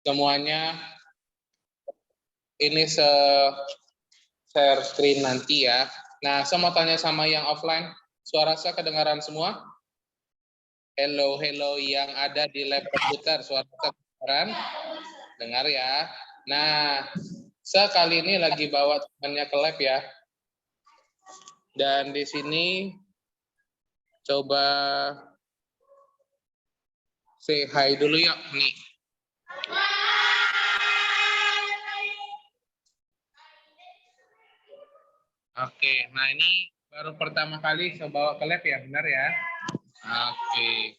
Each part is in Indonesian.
semuanya ini share screen nanti ya. Nah, saya mau tanya sama yang offline, suara saya kedengaran semua? Hello, hello yang ada di lab komputer, suara saya kedengaran? Dengar ya. Nah, saya kali ini lagi bawa temannya ke lab ya. Dan di sini coba say hi dulu yuk nih. Oke, nah ini baru pertama kali saya bawa ke lab ya, benar ya? Oke.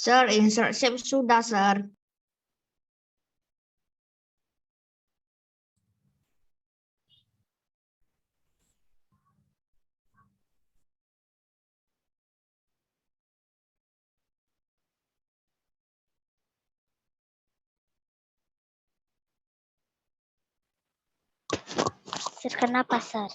Sir, insert shape sudah, Sir. Sir, kenapa, Sir?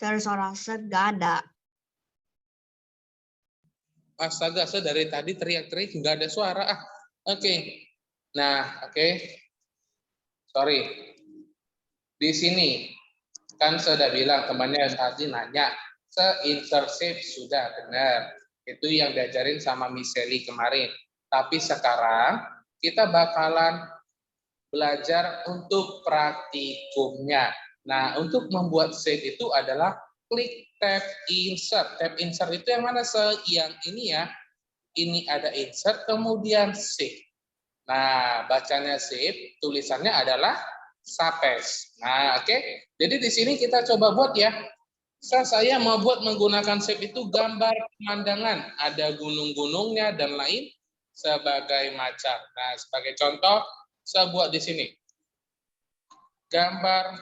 Sir, suara Sir nggak ada. Astaga, saya dari tadi teriak-teriak nggak ada suara. Oke. Nah, oke. Sorry. Di sini kan saya udah bilang temannya tadi nanya, se-insert shape sudah benar. Itu yang diajarin sama Miss Sally kemarin. Tapi sekarang kita bakalan belajar untuk praktikumnya. Nah, untuk membuat shape itu adalah klik tab insert. Tab insert itu yang mana? Yang ini ya. Ini ada insert, kemudian shape. Nah, bacanya shape, tulisannya adalah Sapes. Nah, oke. Jadi di sini kita coba buat ya. Saya mau buat menggunakan shape itu gambar pemandangan, ada gunung-gunungnya dan lain sebagai macam. Nah, sebagai contoh, saya buat di sini gambar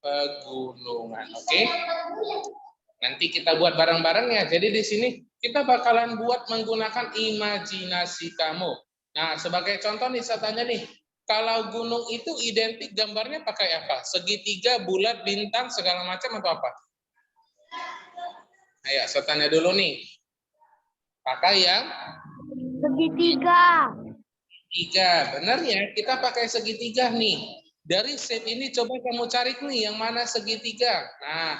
pegunungan, oke? Nanti kita buat bareng-bareng ya. Jadi di sini kita bakalan buat menggunakan imajinasi kamu. Nah, sebagai contoh nih saya tanya nih, kalau gunung itu identik gambarnya pakai apa? Segitiga, bulat, bintang, segala macam atau apa? Ayo, saya tanya dulu nih. Pakai yang Segitiga. tiga. Benar ya, kita pakai segitiga nih. Dari shape ini coba kamu cari nih yang mana segitiga. Nah,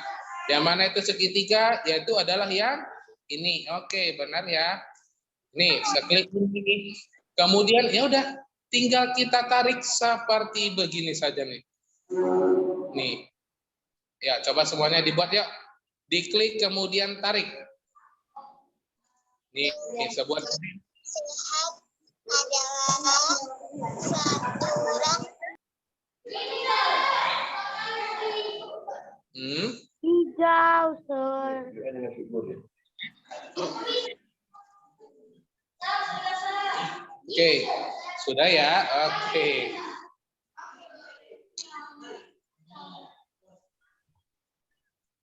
yang mana itu segitiga? Yaitu adalah yang ini. Oke, benar ya. Nih, saya klik ini. Kemudian ya udah, tinggal kita tarik seperti begini saja nih. Nih. Ya, coba semuanya dibuat yuk. Diklik kemudian tarik. Nih, saya buat. Sehat adalah satu orang. Hijau, Sir. Oke, sudah ya. Oke.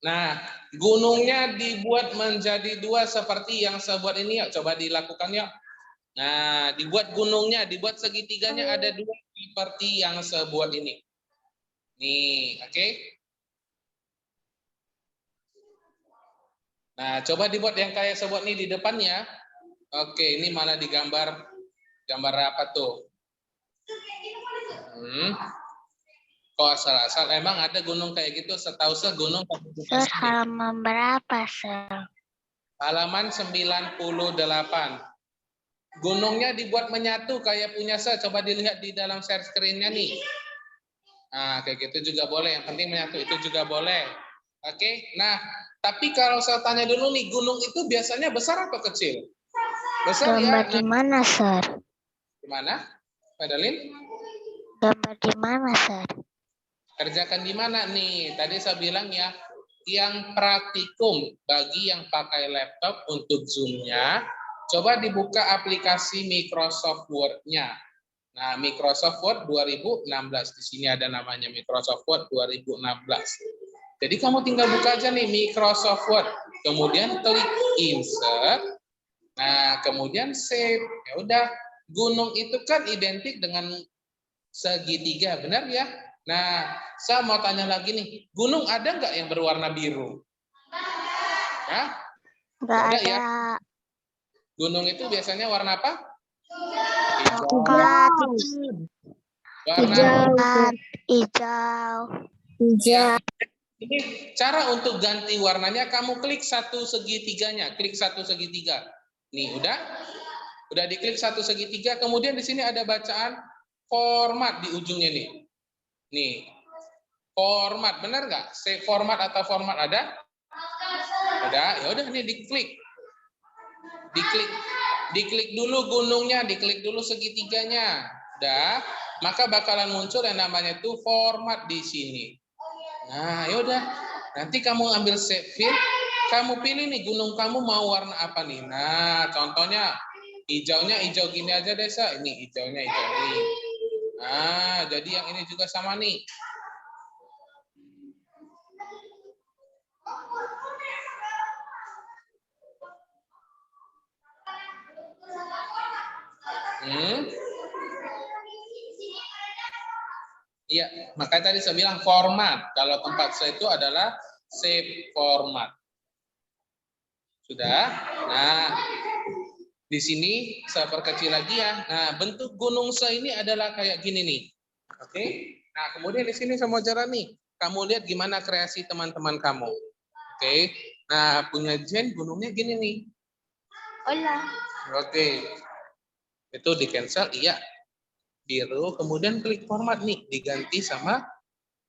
Nah, gunungnya dibuat menjadi dua seperti yang saya buat ini. Yuk, coba dilakukan yuk. Nah, dibuat gunungnya, dibuat segitiganya ada dua seperti yang saya buat ini. Nih, oke. Nah, coba dibuat yang kayak saya buat ini di depannya. Oke, ini malah digambar gambar apa tuh? Kok asal-asal emang ada gunung kayak gitu? Setahu saya gunung Sir, halaman berapa, Sir? halaman 98. Gunungnya dibuat menyatu kayak punya saya. Coba dilihat di dalam share screen-nya nih. Nah, kayak gitu juga boleh. Yang penting menyatu itu juga boleh. Oke. Nah, tapi kalau saya tanya dulu nih, gunung itu biasanya besar atau kecil? Besar Gambar ya. di mana, Sir? Di mana? Padalin? Gambar di mana, Sir? Kerjakan di mana nih? Tadi saya bilang ya, yang praktikum bagi yang pakai laptop untuk Zoom-nya, coba dibuka aplikasi Microsoft Word-nya. Nah, Microsoft Word 2016. Di sini ada namanya Microsoft Word 2016. Jadi kamu tinggal buka aja nih Microsoft Word. Kemudian klik Insert. Nah, kemudian Save. Ya udah, gunung itu kan identik dengan segitiga, benar ya? Nah, saya mau tanya lagi nih, gunung ada nggak yang berwarna biru? Hah? Nggak ada. Ya? Gunung itu biasanya warna apa? Coklat. Warna Hijau. ya. Ini cara untuk ganti warnanya, kamu klik satu segitiganya, klik satu segitiga. Nih, udah diklik satu segitiga, kemudian di sini ada bacaan format di ujungnya nih. Nih, format, benar nggak? Save format atau format ada? Ada, ya udah nih diklik. Diklik dulu gunungnya, diklik dulu segitiganya. Udah, maka bakalan muncul yang namanya itu format di sini. Nah, ya udah. Nanti kamu ambil save file, kamu pilih nih gunung kamu mau warna apa nih. Nah, contohnya hijaunya hijau gini aja Desa. Ini hijaunya hijau ini. Nah, jadi yang ini juga sama nih. Iya, makanya tadi saya bilang format. Kalau tempat saya itu adalah save format. Sudah? Nah, di sini saya perkecil lagi ya. Nah, bentuk gunung saya ini adalah kayak gini nih. Oke? Nah, kemudian di sini saya mau jalan nih. Kamu lihat gimana kreasi teman-teman kamu. Oke? Nah, punya Jen gunungnya gini nih. Hola. Oke. Itu di cancel, iya. Biru, kemudian klik format nih, diganti sama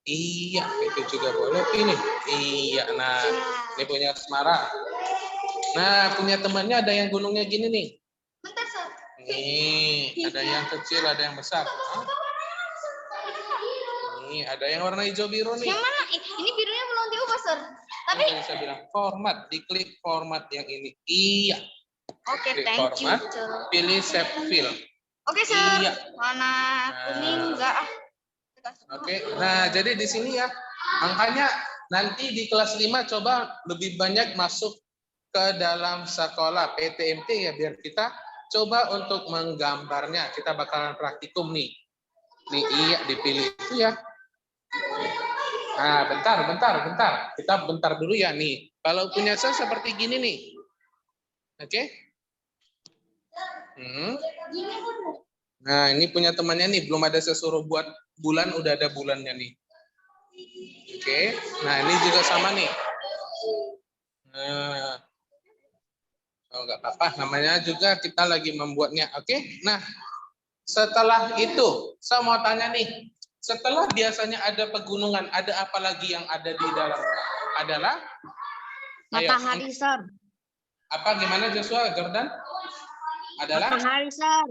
iya, itu juga boleh ini. Iya, nah ini punya Asmara. Nah, punya temannya ada yang gunungnya gini nih. Bentar, Sir. Nih, ada yang kecil, ada yang besar. Hah? Nih, ada yang warna hijau biru nih. Yang mana? Ini birunya belum diubah, Sir. Tapi Yang saya bilang format, diklik format yang ini. Iya. oke, Klik thank you. format, Cel. pilih save fill. Oke, Sir. Iya. Mana kuning enggak ah. Oke. Nah, jadi di sini ya. Makanya nanti di kelas 5 coba lebih banyak masuk ke dalam sekolah PTMT ya, biar kita coba untuk menggambarnya. Kita bakalan praktikum nih. Nih, iya dipilih itu ya. Nah, bentar. Kita bentar dulu ya nih. Kalau punya saya seperti gini nih. Oke? Nah, ini punya temannya nih, belum ada saya suruh buat bulan, udah ada bulannya nih. Oke. Nah, ini juga sama nih. Nah, oh, nggak apa-apa, namanya juga kita lagi membuatnya. Oke. Nah, setelah itu, saya mau tanya nih, setelah biasanya ada pegunungan, ada apa lagi yang ada di dalamnya? Adalah Matahari, Sir. apa gimana Joshua, Jordan? Adalah Matahari, Sir.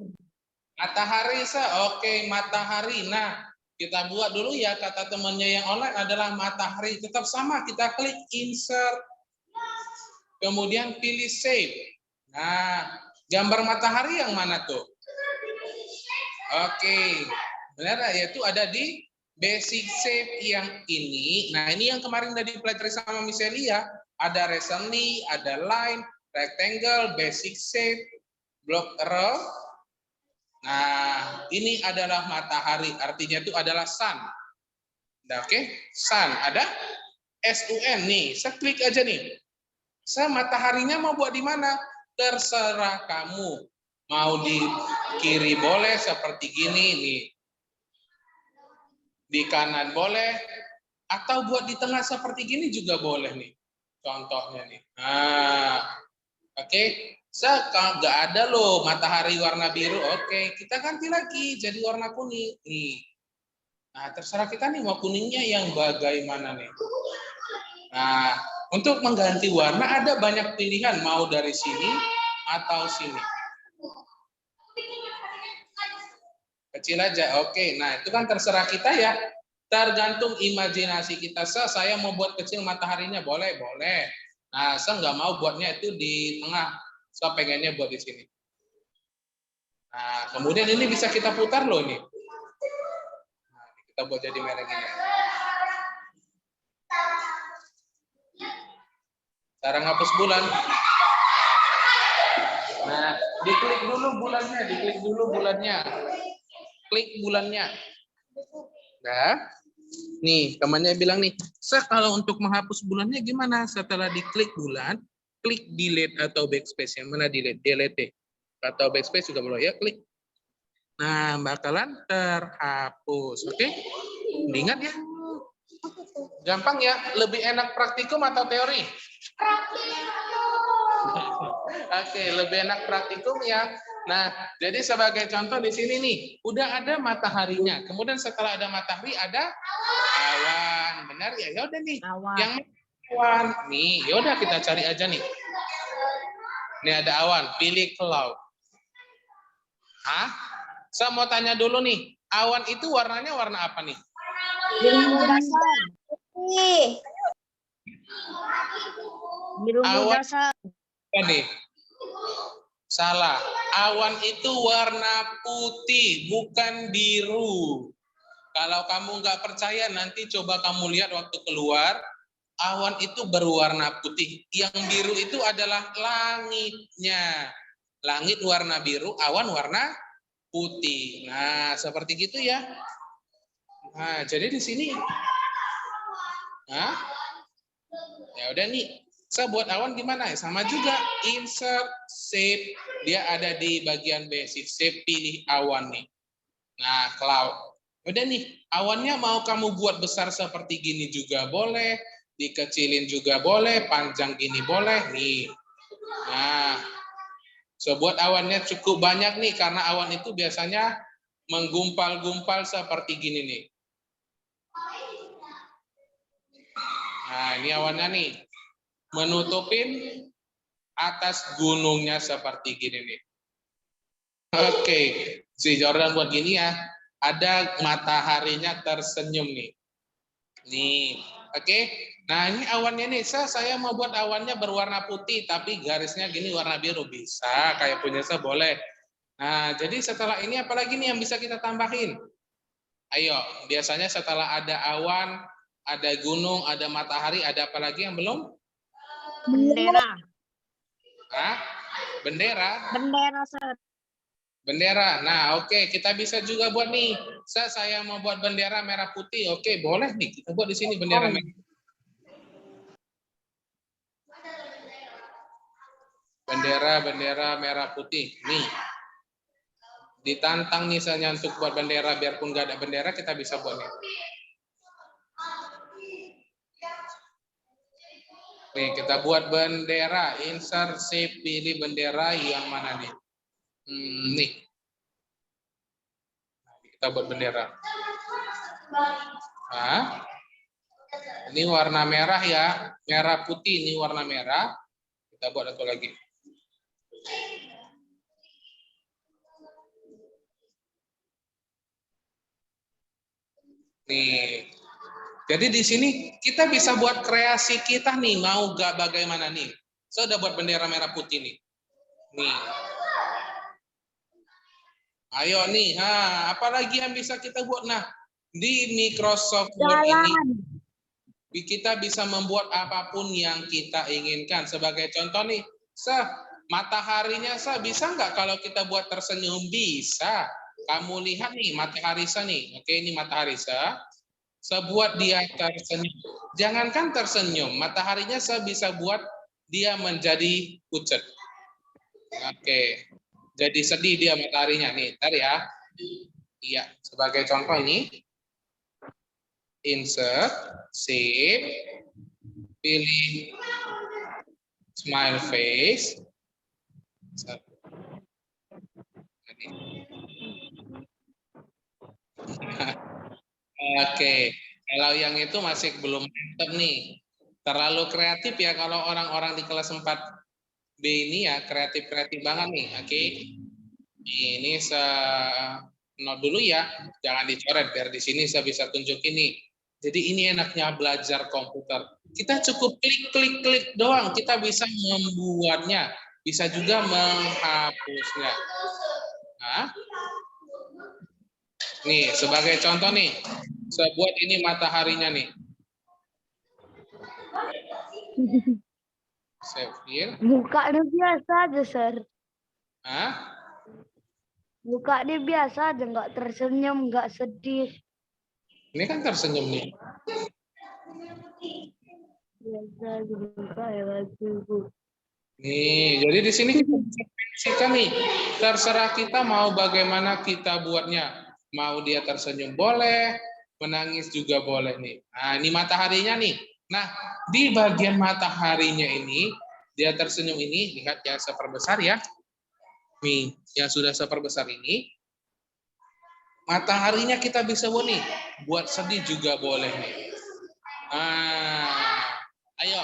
matahari, oke, matahari. Nah, kita buat dulu ya, kata temannya yang online adalah matahari. Tetap sama, kita klik insert, kemudian pilih save. Nah, gambar matahari yang mana tuh? Oke, benar, yaitu ada di basic shape yang ini. Nah, ini yang kemarin udah dipelajari sama Miss Elia. Ada recently, ada line, rectangle, basic shape, block arrow. Nah, ini adalah matahari, artinya itu adalah sun. Nah, oke, sun, ada SUN nih. Saya klik aja nih. Saya mataharinya mau buat di mana? Terserah kamu. Mau di kiri boleh seperti gini nih. Di kanan boleh, atau buat di tengah seperti gini juga boleh nih. Contohnya nih. Nah, oke. Nggak ada loh matahari warna biru. Oke, kita ganti lagi jadi warna kuning. Nih. Nah, terserah kita nih mau kuningnya yang bagaimana nih. Nah, untuk mengganti warna ada banyak pilihan. Mau dari sini atau sini. Kecil aja, oke. Nah, itu kan terserah kita ya. Tergantung imajinasi kita. Saya mau buat kecil mataharinya, boleh. Nah, saya nggak mau buatnya itu di tengah. Saya pengennya buat di sini. Nah, kemudian ini bisa kita putar loh ini. Nah, kita buat jadi merah gini. Cara ngapus bulan. Nah, diklik dulu bulannya. Klik bulannya. Nah, nih temannya bilang nih, kalau untuk menghapus bulannya gimana? Setelah diklik bulan, klik delete atau backspace. Yang mana delete atau backspace juga boleh ya, klik. Nah, bakalan terhapus. Oke? Ingat ya. Gampang ya, lebih enak praktikum atau teori? Oke, lebih enak praktikum ya. Nah, jadi sebagai contoh di sini nih, udah ada mataharinya. Kemudian setelah ada matahari ada awan, benar ya? Ya udah nih. Awan. Yang awan nih, ya udah kita cari aja nih. Nih ada awan, pilih cloud. Hah? Saya mau tanya dulu nih, awan itu warnanya warna apa nih? Biru muda, Sir. Biru muda, Awan Sir. apa nih? Salah. Awan itu warna putih, bukan biru. Kalau kamu nggak percaya, nanti coba kamu lihat waktu keluar. Awan itu berwarna putih. Yang biru itu adalah langitnya. Langit warna biru, awan warna putih. Nah, seperti gitu ya. Nah, jadi di sini. Nah, ya udah nih. Saya buat awan gimana ya? Sama juga, insert, shape. Dia ada di bagian basic shape, pilih awan nih. Nah, cloud. Udah nih, awannya mau kamu buat besar seperti gini juga boleh, dikecilin juga boleh, panjang gini boleh nih. Nah, buat awannya cukup banyak nih, karena awan itu biasanya menggumpal-gumpal seperti gini nih. Nah, ini awannya nih. Menutupin atas gunungnya seperti gini nih. Oke, si Jordan buat gini ya. Ada mataharinya tersenyum nih. Nih, oke. Nah, ini awannya nih. Saya mau buat awannya berwarna putih, tapi garisnya gini warna biru. Bisa, kayak punya saya boleh. Nah, jadi setelah ini apalagi nih yang bisa kita tambahin? Ayo, biasanya setelah ada awan, ada gunung, ada matahari, ada apa lagi yang belum? Bendera. Hah? Bendera? Bendera, Sir. Bendera. Nah, oke, kita bisa juga buat nih. Saya mau buat bendera merah putih. Oke, boleh nih. Kita buat di sini bendera Oh. merah. Bendera merah putih. Nih. Ditantang misalnya untuk buat bendera, biarpun nggak ada bendera, kita bisa buat nih. Nih, kita buat bendera. Insert, save, pilih bendera yang mana nih? Nih. Kita buat bendera. Nah, ini warna merah ya. Merah putih, ini warna merah. Kita buat satu lagi. Nih. Jadi di sini kita bisa buat kreasi kita nih, mau gak bagaimana nih. Saya udah buat bendera merah putih nih. Nih. Ayo nih, apalagi yang bisa kita buat? Nah, di Microsoft Word ini kita bisa membuat apapun yang kita inginkan. Sebagai contoh nih, mataharinya bisa nggak kalau kita buat tersenyum? Bisa. Kamu lihat nih matahari nih. Oke, ini matahari buat dia tersenyum. Jangankan tersenyum, mataharinya bisa buat dia menjadi pucat. Oke. Jadi sedih dia mataharinya nih. Ntar ya. Iya, sebagai contoh ini. Insert, save, pilih smile face. Oke, kalau yang itu masih belum mantap nih. Terlalu kreatif ya kalau orang-orang di kelas 4B ini ya, kreatif-kreatif banget nih. Oke. Ini note dulu ya, jangan dicoret biar di sini saya bisa tunjukin nih. Jadi ini enaknya belajar komputer. Kita cukup klik doang, kita bisa membuatnya, bisa juga menghapusnya. Nah, nih sebagai contoh nih, saya buat ini mataharinya nih. Save here. Mukanya biasa aja, Sir. Hah? Mukanya biasa aja, nggak tersenyum, nggak sedih. Ini kan tersenyum nih. Biasa juga ya, Bu. Nih, jadi di sini kita bisa fungsikan nih. Terserah kita mau bagaimana kita buatnya. Mau dia tersenyum boleh, menangis juga boleh nih. Nah, ini mataharinya nih. Nah, di bagian mataharinya ini, dia tersenyum ini, lihat ya seperbesar ya. Nih, yang sudah seperbesar ini, mataharinya kita bisa buat nih. Buat sedih juga boleh nih. Ayo.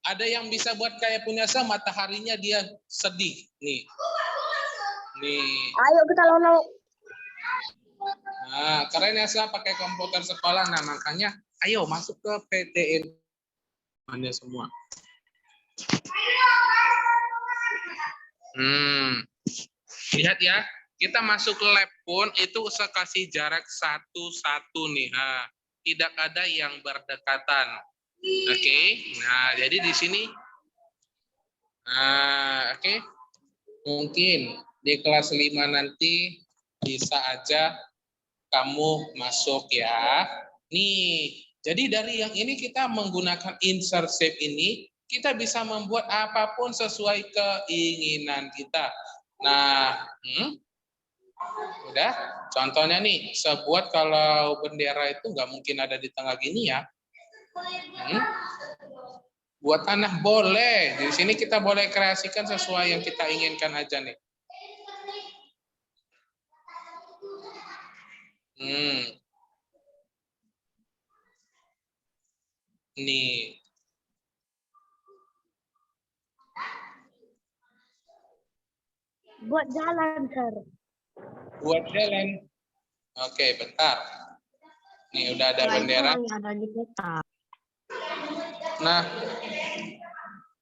Ada yang bisa buat kayak punya saya, mataharinya dia sedih. Nih. Nih. Ayo kita lawan. Nah, keren ya saya pakai komputer sekolah. Nah, makanya ayo masuk ke PTN Anda semua. Lihat ya, kita masuk ke lab pun itu saya kasih jarak 1-1 nih. Nah, tidak ada yang berdekatan. Oke. Nah, jadi di sini oke. Mungkin di kelas 5 nanti bisa aja kamu masuk ya. Nih, jadi dari yang ini kita menggunakan insert save ini, kita bisa membuat apapun sesuai keinginan kita. Nah, udah. Contohnya nih, sebuat kalau bendera itu nggak mungkin ada di tengah gini ya. Buat anak boleh. Di sini kita boleh kreasikan sesuai yang kita inginkan aja nih. Nih. Buat jalan, Sir. Buat jalan. Oke, bentar. Nih udah ada bendera. Ada di peta. Nah,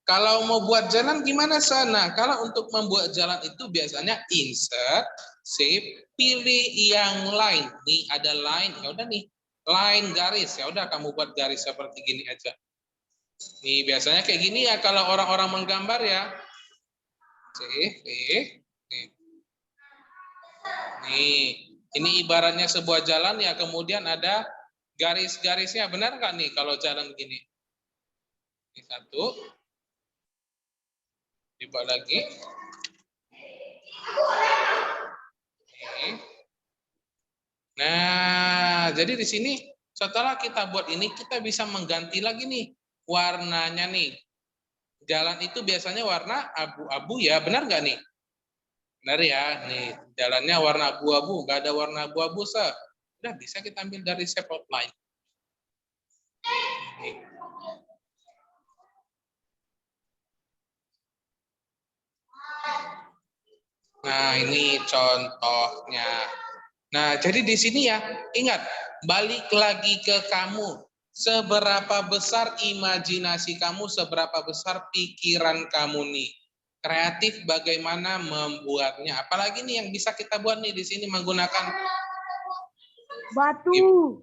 kalau mau buat jalan gimana sana? Kalau untuk membuat jalan itu biasanya insert, save, pilih yang line. Nih ada line, ya udah nih, line garis. Ya udah kamu buat garis seperti gini aja. Nih biasanya kayak gini ya kalau orang-orang menggambar ya. Save, nih. Nih, ini ibaratnya sebuah jalan ya kemudian ada garis-garisnya. Benar nggak nih kalau jalan gini? Ini satu. Coba lagi. Nah, jadi di sini setelah kita buat ini, kita bisa mengganti lagi nih warnanya nih. Jalan itu biasanya warna abu-abu ya, benar nggak nih? Benar ya, nih jalannya warna abu-abu, nggak ada warna abu-abu udah bisa kita ambil dari shape outline. Nih. Nah, ini contohnya. Nah, jadi di sini ya, ingat, balik lagi ke kamu. Seberapa besar imajinasi kamu, seberapa besar pikiran kamu nih. Kreatif bagaimana membuatnya. Apalagi nih yang bisa kita buat nih di sini menggunakan Batu.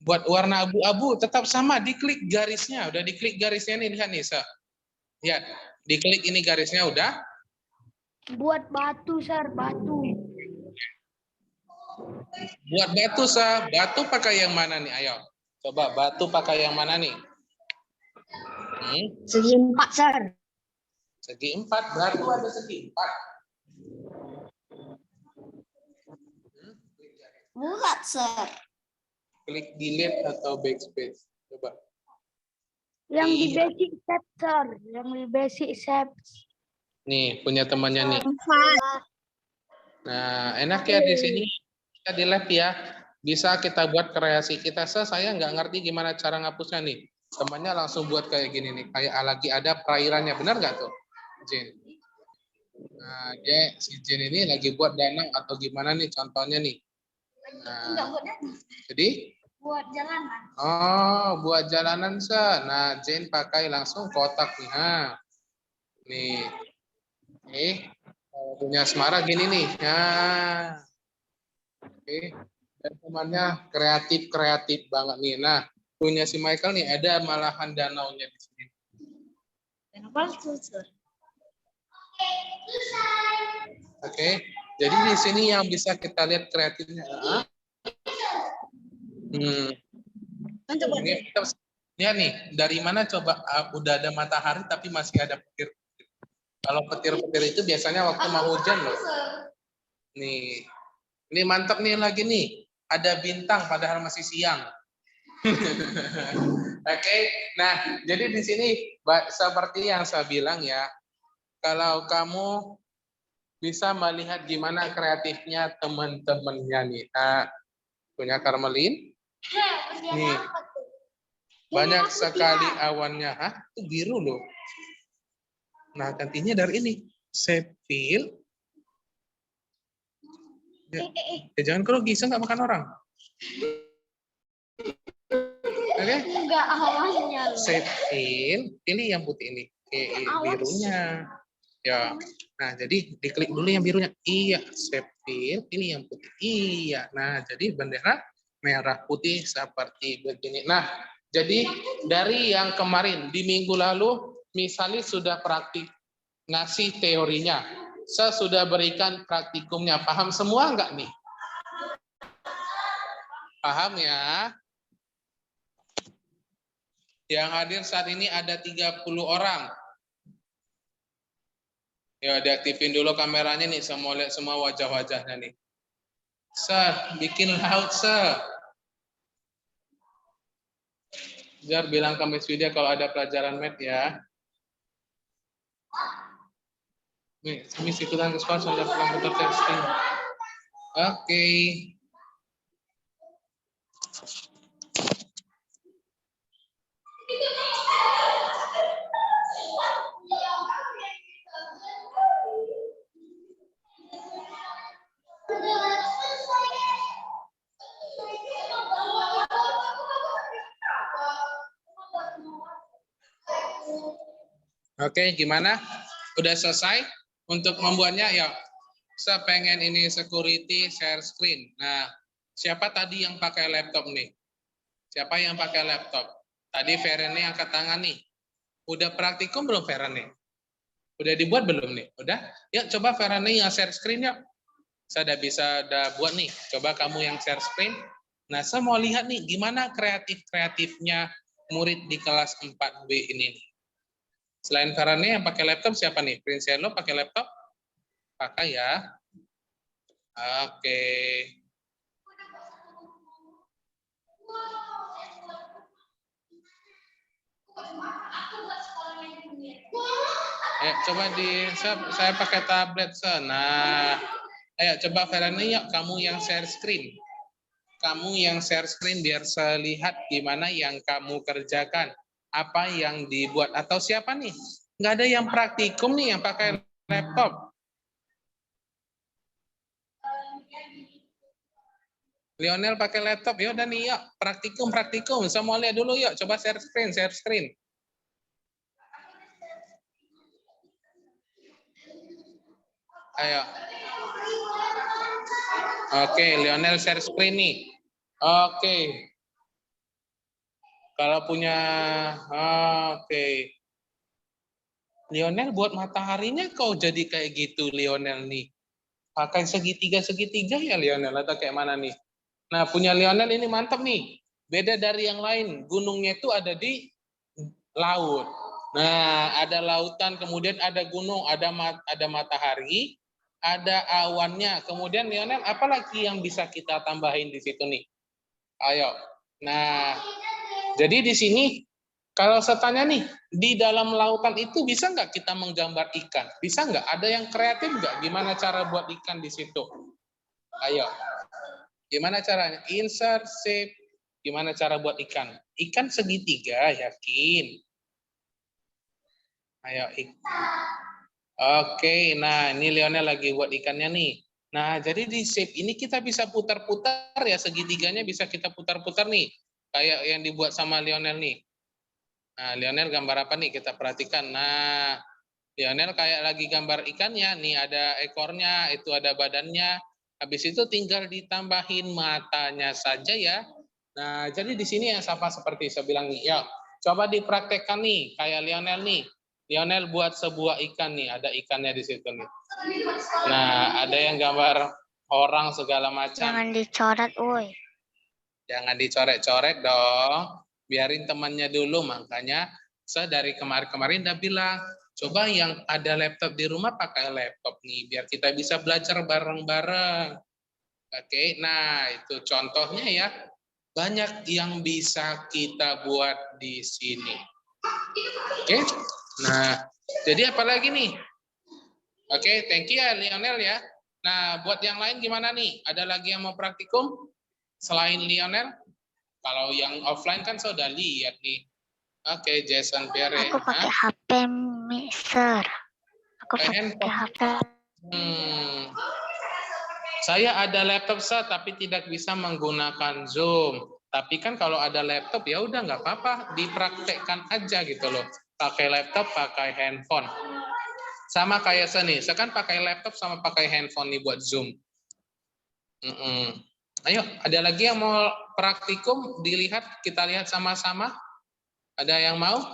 buat warna abu-abu tetap sama, diklik garisnya. Udah diklik garisnya nih, lihat nih, lihat, diklik ini garisnya udah. Buat batu, Sir, batu. Buat batu, batu pakai yang mana nih? Ayo, coba batu pakai yang mana nih? Segi 4, Sir. Segi 4, batu ada segi 4. Bulat, Sir. Klik delete atau backspace. Coba. Yang di Iya. basic shape, Sir. Yang di basic shape. Nih, punya temannya nih. Nah, enak ya di sini. Kita di lab ya. Bisa kita buat kreasi kita. Saya nggak ngerti gimana cara ngapusnya nih. Temannya langsung buat kayak gini nih. Kayak lagi ada perairannya. Benar nggak tuh, Jin? Nah, si Jin ini lagi buat danau atau gimana nih contohnya nih. Nah, jadi? Buat jalanan. Oh, buat jalanan, Nah, Jin pakai langsung kotak nih. Nah, nih. Punya Semara gini nih. Nah, oke. Dan temannya kreatif banget nih. Nah, punya si Michael nih ada malahan danaunya di sini. Oke. Jadi di sini yang bisa kita lihat kreatifnya. Ini kita lihat nih, dari mana coba udah ada matahari tapi masih ada petir. Kalau petir-petir itu biasanya waktu mau hujan loh. Nih, ini mantap nih lagi nih. Ada bintang padahal masih siang. Oke, nah jadi di sini seperti yang saya bilang ya, kalau kamu bisa melihat gimana kreatifnya teman-temannya nih. Nah, punya Karmelin. Nih, banyak sekali awannya. Hah? Itu biru loh. Nah, gantinya dari ini. Sepil. Ya, jangan grogi, saya nggak makan orang. Oke? Enggak awalnya. Sepil, pilih yang putih ini. Birunya. Ya. Nah, jadi diklik dulu yang birunya. Iya, sepil, pilih yang putih. Iya. Nah, jadi bendera merah putih seperti begini. Nah, jadi dari yang kemarin di minggu lalu misalnya sudah praktik ngasih teorinya. Saya sudah berikan praktikumnya. Paham semua enggak nih? Paham ya? Yang hadir saat ini ada 30 orang. Ya, diaktifin dulu kameranya nih. Saya mau lihat semua wajah-wajahnya nih. Sir, bikin laut, Sir. Jar bilang ke Miss Widya kalau ada pelajaran math ya. Nih, Miss ikutan ke sekolah sudah komputer testing. Oke. Oke, gimana? Udah selesai untuk membuatnya? Ya, saya pengen ini security share screen. Nah, siapa tadi yang pakai laptop nih? Siapa yang pakai laptop? Tadi Ferene angkat tangan nih. Udah praktikum belum Ferene? Udah dibuat belum nih? Udah? Yuk coba Ferene yang share screen yuk. Saya udah buat nih. Coba kamu yang share screen. Nah, saya mau lihat nih gimana kreatifnya murid di kelas 4B ini. Selain Ferene yang pakai laptop siapa nih? Prince Hello pakai laptop? Pakai ya. Oke. Ayo coba saya pakai tablet Nah, ayo coba Ferene yuk kamu yang share screen. Kamu yang share screen biar saya lihat gimana yang kamu kerjakan. Apa yang dibuat atau siapa nih? Nggak ada yang praktikum nih yang pakai laptop. Lionel pakai laptop, ya udah nih yuk praktikum. Saya mau lihat dulu yuk, coba share screen. Ayo. Oke, Lionel share screen nih. Oke. Kalau punya, oke. Lionel buat mataharinya kau jadi kayak gitu Lionel nih. Pakai segitiga ya Lionel atau kayak mana nih? Nah, punya Lionel ini mantap nih. Beda dari yang lain. Gunungnya itu ada di laut. Nah, ada lautan, kemudian ada gunung, ada matahari, ada awannya. Kemudian Lionel, apalagi yang bisa kita tambahin di situ nih? Ayo. Nah, jadi di sini kalau saya tanya nih, di dalam lautan itu bisa nggak kita menggambar ikan? Bisa nggak? Ada yang kreatif nggak? Gimana cara buat ikan di situ? Ayo. Gimana caranya? Insert, shape. Gimana cara buat ikan? Ikan segitiga, yakin. Ayo. Oke, nah ini Lionel lagi buat ikannya nih. Nah, jadi di shape ini kita bisa putar-putar ya, segitiganya bisa kita putar-putar nih. Kayak yang dibuat sama Lionel nih. Nah, Lionel gambar apa nih? Kita perhatikan. Nah, Lionel kayak lagi gambar ikannya. Nih ada ekornya, itu ada badannya. Habis itu tinggal ditambahin matanya saja ya. Nah, jadi di sini yang sama seperti saya bilang nih. Ya, coba dipraktekkan nih, kayak Lionel nih. Lionel buat sebuah ikan nih, ada ikannya di situ nih. Nah, ada yang gambar orang segala macam. Jangan dicoret, woi. Jangan dicoret-coret dong. Biarin temannya dulu, makanya saya dari kemarin-kemarin udah bilang, coba yang ada laptop di rumah pakai laptop nih, biar kita bisa belajar bareng-bareng. Oke, nah itu contohnya ya, banyak yang bisa kita buat di sini. Oke, nah jadi apa lagi nih? Oke, thank you ya Lionel ya. Nah, buat yang lain gimana nih? Ada lagi yang mau praktikum selain Lionel? Kalau yang offline kan saya udah lihat nih. Oke, Jason Pierre. Aku pakai HP, Mister. Aku pakai HP. Saya ada laptop saya tapi tidak bisa menggunakan Zoom. Tapi kan kalau ada laptop ya udah nggak apa-apa, dipraktekkan aja gitu loh. Pakai laptop, pakai handphone. Sama kayak saya nih, saya kan pakai laptop sama pakai handphone nih buat Zoom. Ayo, ada lagi yang mau praktikum dilihat, kita lihat sama-sama? Ada yang mau?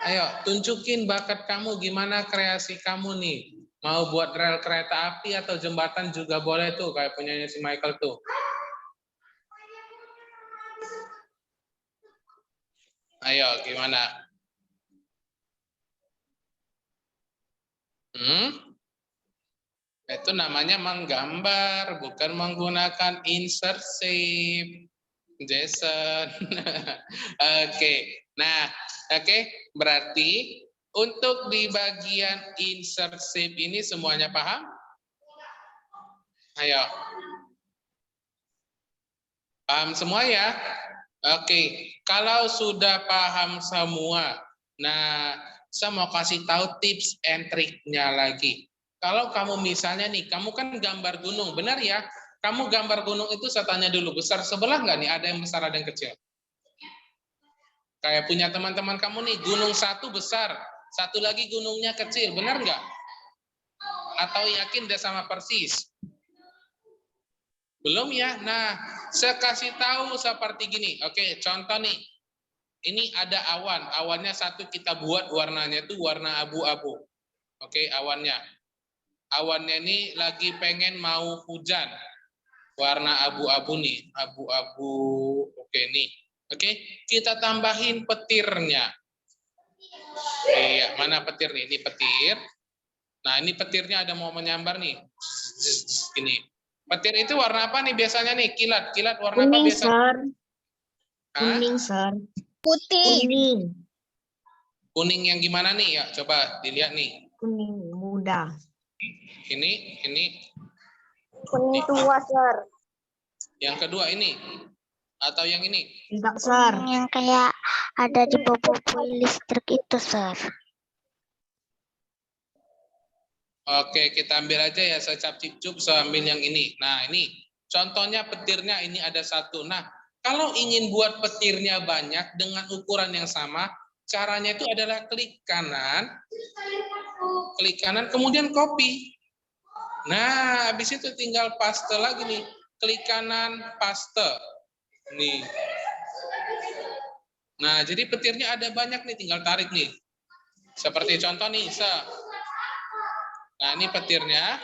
Ayo, tunjukin bakat kamu, gimana kreasi kamu nih. Mau buat rel kereta api atau jembatan juga boleh tuh, kayak punyanya si Michael tuh. Ayo, gimana? Itu namanya menggambar, bukan menggunakan insert shape. Jason. Oke. Nah, oke, berarti untuk di bagian insert shape ini semuanya paham? Ayo. Paham semua ya? Oke, kalau sudah paham semua, nah saya mau kasih tahu tips and triknya lagi. Kalau kamu misalnya nih, kamu kan gambar gunung, benar ya? Kamu gambar gunung itu saya tanya dulu, besar sebelah nggak nih? Ada yang besar, ada yang kecil? Kayak punya teman-teman kamu nih, gunung satu besar, satu lagi gunungnya kecil, benar nggak? Atau yakin dia sama persis? Belum ya? Nah, saya kasih tahu seperti gini. Oke, contoh nih. Ini ada awan. Awannya satu kita buat warnanya itu warna abu-abu. Oke, awannya. Awannya ini lagi pengen mau hujan. Warna abu-abu nih. Abu-abu. Oke, nih. Oke, kita tambahin petirnya. Iya, mana petir nih? Ini petir. Nah, ini petirnya ada mau menyambar nih. Gini. Petir itu warna apa nih biasanya nih? Kilat. Kilat warna apa Kuning, biasanya? Sir. Hah? Kuning, Sir. Putih. Kuning. Kuning yang gimana nih? Ya, coba dilihat nih. Kuning muda. Ini. Kuning tua, Sir. Yang kedua ini. Atau yang ini? Tidak, Sir. Yang kayak ada di bawah listrik itu, Sir. Oke, kita ambil aja ya secap cicuk, saya ambil yang ini. Nah, ini contohnya petirnya ini ada satu. Nah, kalau ingin buat petirnya banyak dengan ukuran yang sama, caranya itu adalah klik kanan, kemudian copy. Nah, habis itu tinggal paste lagi nih. Klik kanan, paste. Nih. Nah, jadi petirnya ada banyak nih, tinggal tarik nih. Seperti contoh nih, Nah, ini petirnya.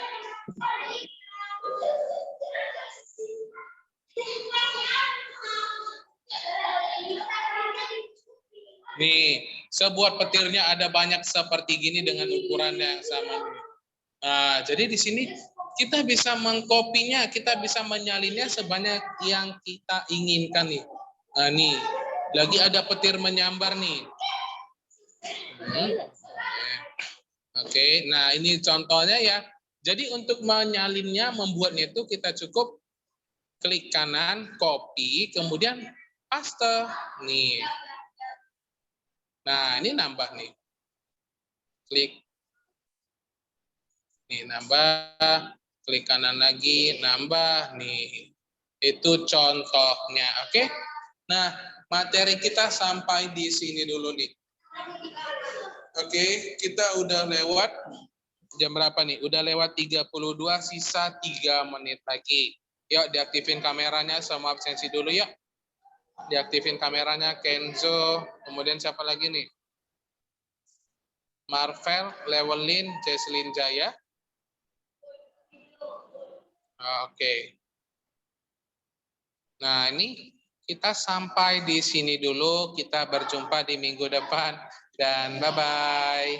Nih, sebuah petirnya ada banyak seperti gini dengan ukuran yang sama. Nah, jadi di sini kita bisa mengkopinya, kita bisa menyalinnya sebanyak yang kita inginkan nih. Nah, nih, lagi ada petir menyambar nih. Oke, nah ini contohnya ya. Jadi untuk menyalinnya, membuatnya itu kita cukup klik kanan, copy, kemudian paste. Nih. Nah, ini nambah nih. Klik. Nih, nambah. Klik kanan lagi, nambah. Nih. Itu contohnya, oke? Nah, materi kita sampai di sini dulu nih. Oke, kita udah lewat jam berapa nih? Udah lewat 32, sisa 3 menit lagi. Yuk, diaktifin kameranya, sama absensi dulu yuk. Diaktifin kameranya, Kenzo, kemudian siapa lagi nih? Marvel, Lewelin, Jesslyn Jaya. Oke. Nah, ini kita sampai di sini dulu. Kita berjumpa di minggu depan. Dan bye-bye.